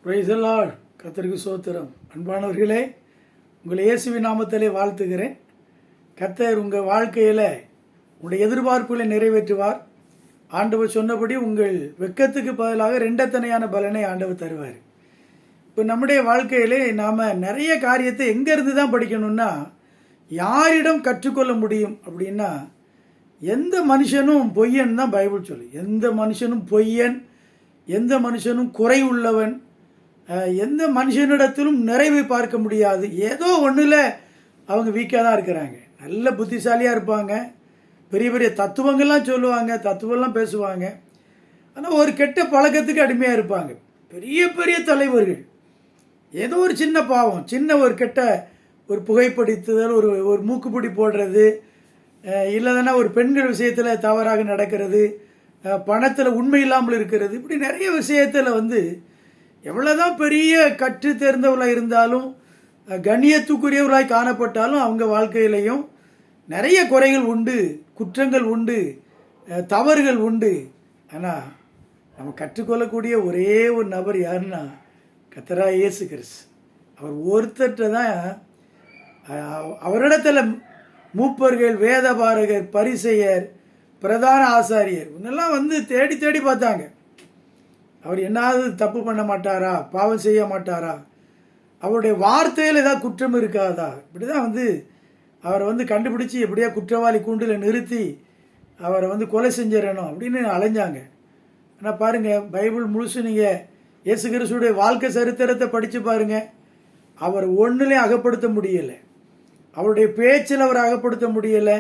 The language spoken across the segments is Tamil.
Praise the Lord. கர்த்தருக்கு ஸ்தோத்திரம். அன்பானவர்களே, உங்களை இயேசுவின் நாமத்திலே வாழ்த்துகிறேன். கர்த்தர் உங்கள் வாழ்க்கையில் உங்களுடைய எதிர்பார்ப்புகளை நிறைவேற்றுவார். ஆண்டவர் சொன்னபடி உங்கள் வெட்கத்துக்கு பதிலாக ரெண்டத்தனையான பலனை ஆண்டவர் தருவார். இப்போ நம்முடைய வாழ்க்கையிலே நாம் நிறைய காரியத்தை எங்கேருந்து தான் படிக்கணும்னா, யாரிடம் கற்றுக்கொள்ள முடியும் அப்படின்னா, எந்த மனுஷனும் பொய்யன் தான் பைபிள் சொல்லு. எந்த மனுஷனும் பொய்யன், எந்த மனுஷனும் குறை உள்ளவன், எந்த மனுஷனிடத்திலும் நிறைவை பார்க்க முடியாது. ஏதோ ஒன்றில் அவங்க வீக்காக தான் இருக்கிறாங்க. நல்ல புத்திசாலியாக இருப்பாங்க, பெரிய பெரிய தத்துவங்கள்லாம் சொல்லுவாங்க, தத்துவம்லாம் பேசுவாங்க. ஆனால் ஒரு கெட்ட பழக்கத்துக்கு அடிமையாக இருப்பாங்க. பெரிய பெரிய தலைவர்கள் ஏதோ ஒரு சின்ன பாவம், சின்ன ஒரு கெட்ட ஒரு புகைப்பிடித்துதல், ஒரு மூக்குப்பிடி போடுறது, இல்லைன்னா ஒரு பெண்கள் விஷயத்தில் தவறாக நடக்கிறது, பணத்தில் உண்மை இல்லாமல் இருக்கிறது, இப்படி நிறைய விஷயத்தில் எவ்வளோதான் பெரிய கற்று தேர்ந்தவர்களாக இருந்தாலும், கண்ணியத்துக்குரியவர்களாய் காணப்பட்டாலும், அவங்க வாழ்க்கையிலையும் நிறைய குறைகள் உண்டு, குற்றங்கள் உண்டு, தவறுகள் உண்டு. ஆனால் நம்ம கற்றுக்கொள்ளக்கூடிய ஒரே ஒரு நபர் யாருன்னா கர்த்தராகிய இயேசு கிறிஸ்து. அவர் ஒருத்தர்கிட்ட தான் அவரிடத்தில் மூப்பர்கள், வேதபாரகர், பரிசேயர், பிரதான ஆசாரியர் இவங்கெல்லாம் தேடி தேடி பார்த்தாங்க. அவர் என்னாவது தப்பு பண்ண மாட்டாரா, பாவம் செய்ய மாட்டாரா, அவருடைய வார்த்தையில் ஏதாவது குற்றம் இருக்காதா, இப்படி தான் அவரை கண்டுபிடிச்சி எப்படியா குற்றவாளி கூண்டில் நிறுத்தி அவரை கொலை செஞ்சிடணும் அப்படின்னு அலைஞ்சாங்க. ஆனால் பாருங்கள், பைபிள் முழுசு நீங்கள் இயேசு கிறிஸ்துடைய வாழ்க்கை சரித்திரத்தை படித்து பாருங்கள். அவர் ஒன்றுலேயும் அகப்படுத்த முடியலை, அவருடைய பேச்சில் அவர் அகப்படுத்த முடியலை,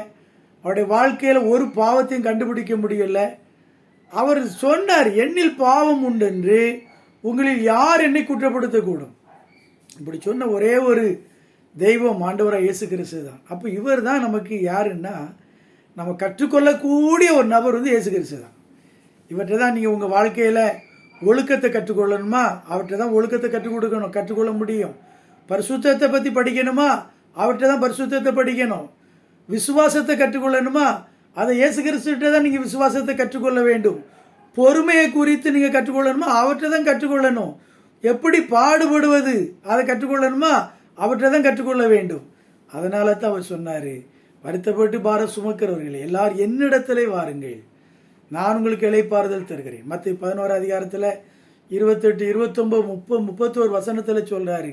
அவருடைய வாழ்க்கையில் ஒரு பாவத்தையும் கண்டுபிடிக்க முடியலை. அவர் சொன்னார், என்னில் பாவம் உண்டென்று உங்களில் யார் என்னை குற்றப்படுத்தக்கூடும். இப்படி சொன்ன ஒரே ஒரு தெய்வம் ஆண்டவராக இயேசு கிறிஸ்து தான். அப்போ இவர் தான் நமக்கு யாருன்னா, நம்ம கற்றுக்கொள்ளக்கூடிய ஒரு நபர் இயேசு கிறிஸ்து தான். இவர்கிட்ட தான் நீங்கள் உங்கள் வாழ்க்கையில் ஒழுக்கத்தை கற்றுக்கொள்ளணுமா, அவர்கிட்ட தான் ஒழுக்கத்தை கற்றுக்கொள்ள முடியும். பரிசுத்தத்தை பற்றி படிக்கணுமா, அவர்கிட்ட தான் பரிசுத்தத்தை படிக்கணும். விசுவாசத்தை கற்றுக்கொள்ளணுமா, அதை இயேசு கிறிஸ்துவிட்ட தான் நீங்கள் விசுவாசத்தை கற்றுக்கொள்ள வேண்டும். பொறுமையை குறித்து நீங்கள் கற்றுக்கொள்ளணுமா, அவர்கிட்ட தான் கற்றுக்கொள்ளணும். எப்படி பாடுபடுவது அதை கற்றுக்கொள்ளணுமா, அவர்கிட்ட தான் கற்றுக்கொள்ள வேண்டும். அதனால தான் அவர் சொன்னார், வருத்தப்பட்டு பாரம் சுமக்கிறவர்களே எல்லாரும் என்னிடத்திலே வாருங்கள், நான் உங்களுக்கு இளைப்பாறுதல் தருகிறேன். மத்திய 11 28, 29, 30, 31 வசனத்தில் சொல்கிறாரு,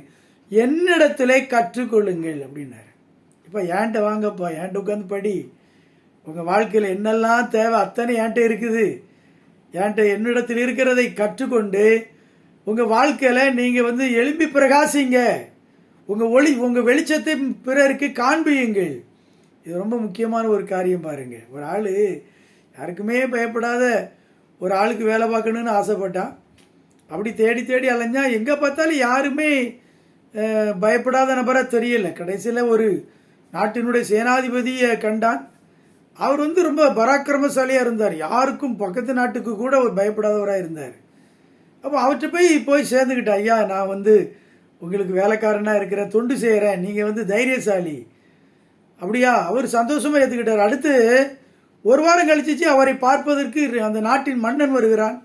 என்னிடத்திலே கற்றுக்கொள்ளுங்கள் அப்படின்னாரு. இப்போ ஏன்ட்ட வாங்கப்பா, ஏன்ட்ட உட்காந்து படி, உங்கள் வாழ்க்கையில் என்னெல்லாம் தேவை அத்தனை ஏன்ட்ட இருக்குது. என்னிடத்தில் இருக்கிறதை கற்றுக்கொண்டு உங்கள் வாழ்க்கையில் நீங்கள் எழும்பி பிரகாசிங்க, உங்கள் வெளிச்சத்தை பிறருக்கு காண்பியுங்கள். இது ரொம்ப முக்கியமான ஒரு காரியம். பாருங்கள், ஒரு ஆள் யாருக்குமே பயப்படாத ஒரு ஆளுக்கு வேலை பார்க்கணுன்னு ஆசைப்பட்டான். அப்படி தேடி தேடி அலைஞ்சா எங்கே பார்த்தாலும் யாருமே பயப்படாத நபராக தெரியலை. கடைசியில் ஒரு நாட்டினுடைய சேனாதிபதியை கண்டான். அவர் ரொம்ப பராக்கிரமசாலியாக இருந்தார், யாருக்கும் பக்கத்து நாட்டுக்கு கூட ஒரு பயப்படாதவராக இருந்தார். அப்போ அவர்கிட்ட போய் சேர்ந்துக்கிட்ட, ஐயா நான் உங்களுக்கு வேலைக்காரனாக இருக்கிறேன், தொண்டு செய்கிறேன், நீங்கள் தைரியசாலி அப்படியா. அவர் சந்தோஷமாக ஏற்றுக்கிட்டார். அடுத்து ஒரு வாரம் கழிச்சிச்சு அவரை பார்ப்பதற்கு அந்த நாட்டின் மன்னன் வருகிறான்.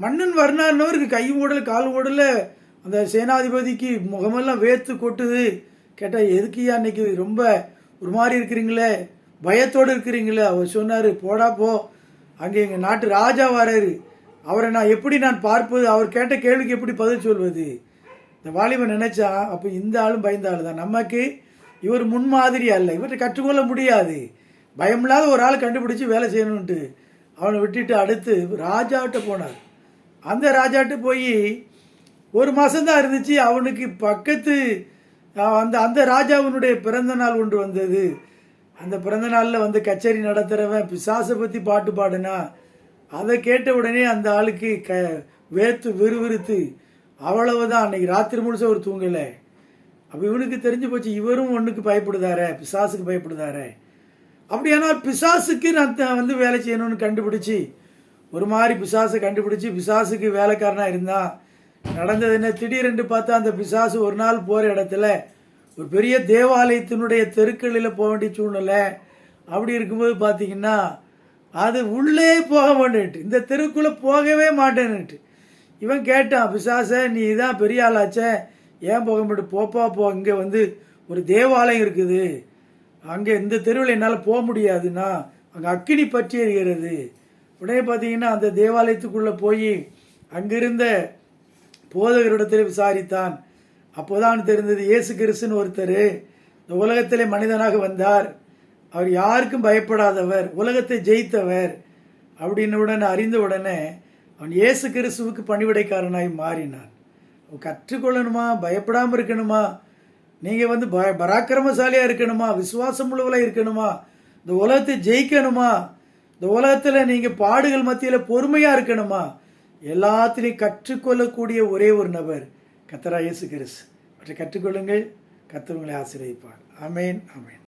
மன்னன் வரனார்னவருக்கு கையும் ஓடல காலும் ஓடல, அந்த சேனாதிபதிக்கு முகமெல்லாம் வேர்த்து கொட்டுது. கேட்டால் எதுக்குயா அன்னைக்கு ரொம்ப ஒரு மாதிரி இருக்கிறீங்களே, பயத்தோடு இருக்கிறீங்களே. அவர் சொன்னார், போடா போ, அங்கே எங்கள் நாட்டு ராஜா வராரு, அவரை நான் பார்ப்பது, அவர் கேட்ட கேள்விக்கு எப்படி பதில் சொல்வது. இந்த வாலிபன் நினைச்சா, அப்போ இந்த ஆளும் பயந்த ஆள் தான், நமக்கு இவர் முன்மாதிரி அல்ல, இவர்கிட்ட கற்றுக்கொள்ள முடியாது. பயமில்லாத ஒரு ஆள் கண்டுபிடிச்சி வேலை செய்யணுன்ட்டு அவனை விட்டுட்டு அடுத்து ராஜாவிட்ட போனார். அந்த ராஜாட்ட போய் ஒரு மாதம்தான் இருந்துச்சு. அவனுக்கு பக்கத்து அந்த ராஜாவினுடைய பிறந்த நாள் ஒன்று வந்தது. அந்த பிறந்த நாளில் கச்சேரி நடத்துகிறவன் பிசாசை பற்றி பாட்டு பாடுனா, அதை கேட்ட உடனே அந்த ஆளுக்கு வேர்த்து விறுவிறுத்து அவ்வளவுதான், அன்னைக்கு ராத்திரி முழுச ஒரு தூங்கலை. அப்போ இவனுக்கு தெரிஞ்சு போச்சு, இவரும் ஒன்றுக்கு பயப்படுதாரே, பிசாசுக்கு பயப்படுதாரே. அப்படியானால் பிசாசுக்கு நான் வேலை செய்யணும்னு கண்டுபிடிச்சி ஒரு மாதிரி பிசாசை கண்டுபிடிச்சி பிசாசுக்கு வேலைக்காரனாக இருந்தான். நடந்தது என்ன, திடீரென்று பார்த்தா அந்த பிசாசு ஒரு நாள் போகிற இடத்துல ஒரு பெரிய தேவாலயத்தினுடைய தெருக்களில் போக வேண்டிய சூழ்நிலை. அப்படி இருக்கும்போது பார்த்தீங்கன்னா அது உள்ளே போக மாட்டேன்ட்டு, இந்த தெருக்குள்ளே போகவே மாட்டேன்னுட்டு இவன் கேட்டான், பிசாச நீ தான் பெரிய ஆளாச்சே, ஏன் போக மாட்டேன், போப்பா போ, இங்கே வந்து ஒரு தேவாலயம் இருக்குது, அங்கே இந்த தெருவில் என்னால் போக முடியாதுன்னா அங்கே அக்கினி பற்றி எறிகிறது. உடனே பார்த்தீங்கன்னா அந்த தேவாலயத்துக்குள்ளே போய் அங்கிருந்த போதகரிடத்தில் விசாரித்தான். அப்போதான் தெரிந்தது இயேசு கிறிஸ்துன்னு ஒருத்தர் இந்த உலகத்திலே மனிதனாக வந்தார், அவர் யாருக்கும் பயப்படாதவர், உலகத்தை ஜெயித்தவர் அப்படின்னு உடனே அறிந்த உடனே அவன் இயேசு கிறிஸ்துவுக்கு பணிவிடைக்காரனாய் மாறினான். கற்றுக்கொள்ளணுமா, பயப்படாமல் இருக்கணுமா, நீங்கள் வந்து பராக்கிரமசாலியாக இருக்கணுமா, விசுவாசம் உள்ளவளாக இருக்கணுமா, இந்த உலகத்தை ஜெயிக்கணுமா, இந்த உலகத்தில் நீங்கள் பாடுகள் மத்தியில் பொறுமையாக இருக்கணுமா, எல்லாத்திலையும் கற்றுக்கொள்ளக்கூடிய ஒரே ஒரு நபர் கர்த்தராகிய இயேசு கிறிஸ்து. அவற்றை கற்றுக்கொள்ளுங்கள், கர்த்தர் உங்களை ஆசீர்வதிப்பார். ஆமென், ஆமென்.